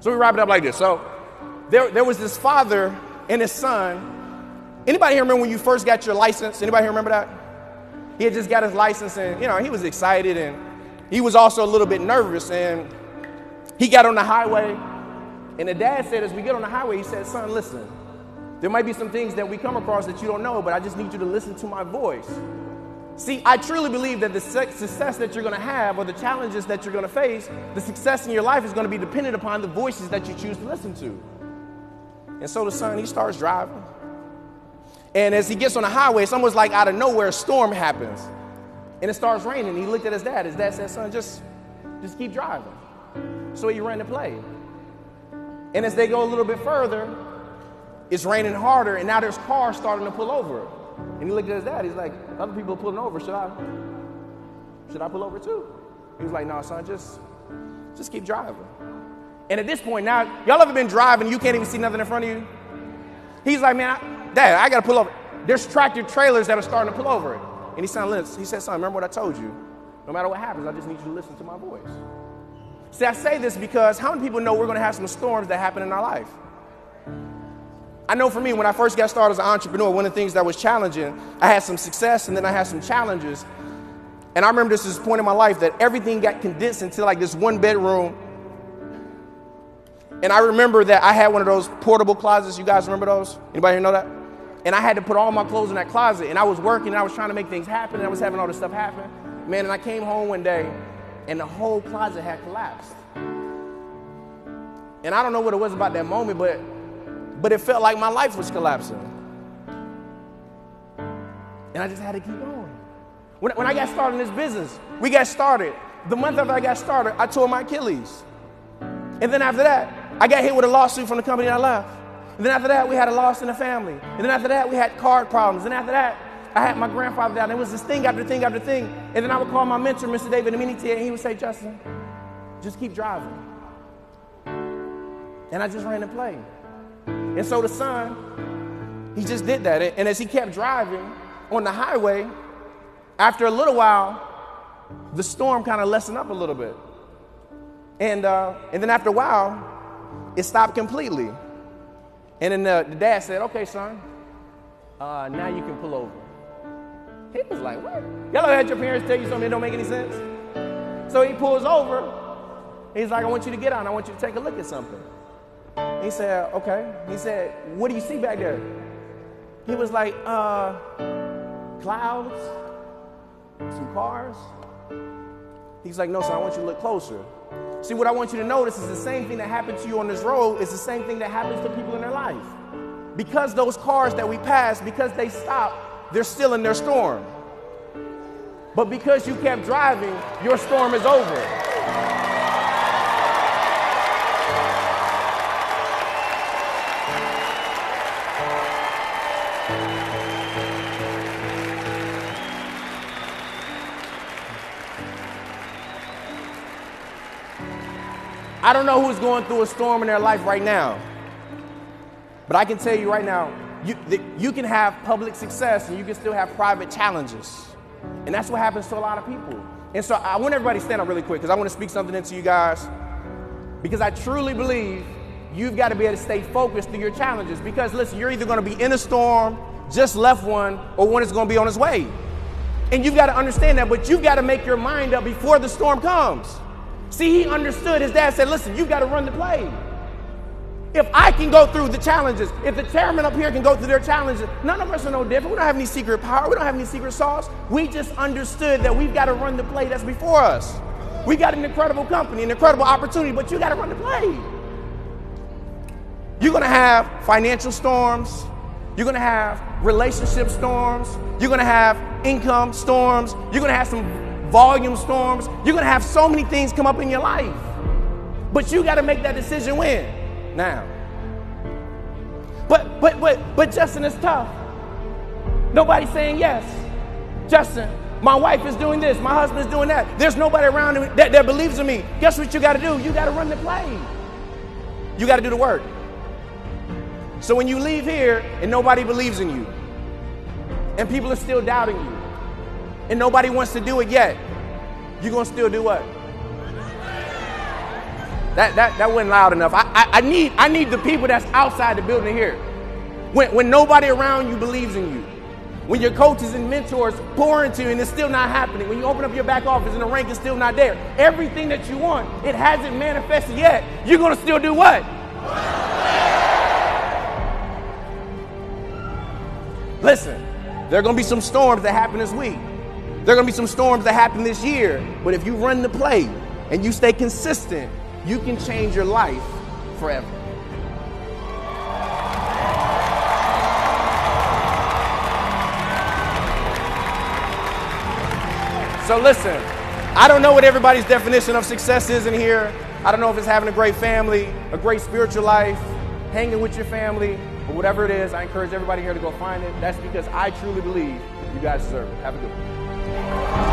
So we wrap it up like this. So there was this father and his son. Anybody here remember when you first got your license? Anybody here remember that? He had just got his license and, he was excited and he was also a little bit nervous. And he got on the highway and the dad said, as we get on the highway, he said, son, listen, there might be some things that we come across that you don't know, but I just need you to listen to my voice. See, I truly believe that the success that you're going to have or the challenges that you're going to face, the success in your life is going to be dependent upon the voices that you choose to listen to. And so the son, he starts driving. And as he gets on the highway, it's almost like out of nowhere, a storm happens. And it starts raining. He looked at his dad. His dad said, son, just keep driving. So he ran to play. And as they go a little bit further, it's raining harder, and now there's cars starting to pull over. And he looked at his dad. He's like, other people are pulling over. Should I pull over too? He was like, no, son, just keep driving. And at this point now, y'all ever been driving and you can't even see nothing in front of you? He's like, man, Dad, I got to pull over. There's tractor trailers that are starting to pull over it. And he said, son, remember what I told you? No matter what happens, I just need you to listen to my voice. See, I say this because how many people know we're going to have some storms that happen in our life? I know for me, when I first got started as an entrepreneur, one of the things that was challenging, I had some success and then I had some challenges. And I remember this is a point in my life that everything got condensed into like this one bedroom. And I remember that I had one of those portable closets. You guys remember those? Anybody here know that? And I had to put all my clothes in that closet. And I was working and I was trying to make things happen. And I was having all this stuff happen. Man, and I came home one day and the whole closet had collapsed. And I don't know what it was about that moment, but it felt like my life was collapsing. And I just had to keep going. When I got started in this business, we got started. The month after I got started, I tore my Achilles. And then after that, I got hit with a lawsuit from the company I left. And then after that, we had a loss in the family. And then after that, we had card problems. And after that, I had my grandfather down. It was this thing after thing after thing. And then I would call my mentor, Mr. David Aminiti, and he would say, Justin, just keep driving. And I just ran to play. And so the son, he just did that. And as he kept driving on the highway, after a little while, the storm kind of lessened up a little bit. And then after a while, it stopped completely. And then the dad said, okay, son, now you can pull over. He was like, what? Y'all ever had your parents tell you something that don't make any sense? So he pulls over. He's like, I want you to get out. I want you to take a look at something. He said, okay. He said, what do you see back there? He was like, clouds, some cars. He's like, no, son, I want you to look closer. See, what I want you to notice is the same thing that happened to you on this road is the same thing that happens to people in their life. Because those cars that we pass, because they stop, they're still in their storm. But because you kept driving, your storm is over. I don't know who's going through a storm in their life right now, but I can tell you right now, you can have public success and you can still have private challenges. And that's what happens to a lot of people. And so I want everybody to stand up really quick because I want to speak something into you guys, because I truly believe you've got to be able to stay focused through your challenges. Because listen, you're either going to be in a storm, just left one, or one is going to be on its way. And you've got to understand that, but you've got to make your mind up before the storm comes. See, he understood. His dad said, listen, you've got to run the play. If I can go through the challenges, if the chairman up here can go through their challenges, none of us are no different. We don't have any secret power. We don't have any secret sauce. We just understood that we've got to run the play that's before us. We got an incredible company, an incredible opportunity, but you got to run the play. You're going to have financial storms. You're going to have relationship storms. You're going to have income storms. You're going to have some volume storms. You're going to have so many things come up in your life. But you got to make that decision when? Now. But Justin, it's tough. Nobody's saying yes. Justin, my wife is doing this. My husband is doing that. There's nobody around me that believes in me. Guess what you got to do? You got to run the play. You got to do the work. So when you leave here and nobody believes in you, and people are still doubting you, and nobody wants to do it yet, you're going to still do what? That wasn't loud enough. I need the people that's outside the building here. When nobody around you believes in you. When your coaches and mentors pour into you and it's still not happening. When you open up your back office and the rank is still not there. Everything that you want, it hasn't manifested yet. You're going to still do what? Listen, there are going to be some storms that happen this week. There are going to be some storms that happen this year. But if you run the play and you stay consistent, you can change your life forever. So listen, I don't know what everybody's definition of success is in here. I don't know if it's having a great family, a great spiritual life, hanging with your family, or whatever it is. I encourage everybody here to go find it. That's because I truly believe you guys deserve it. Have a good one.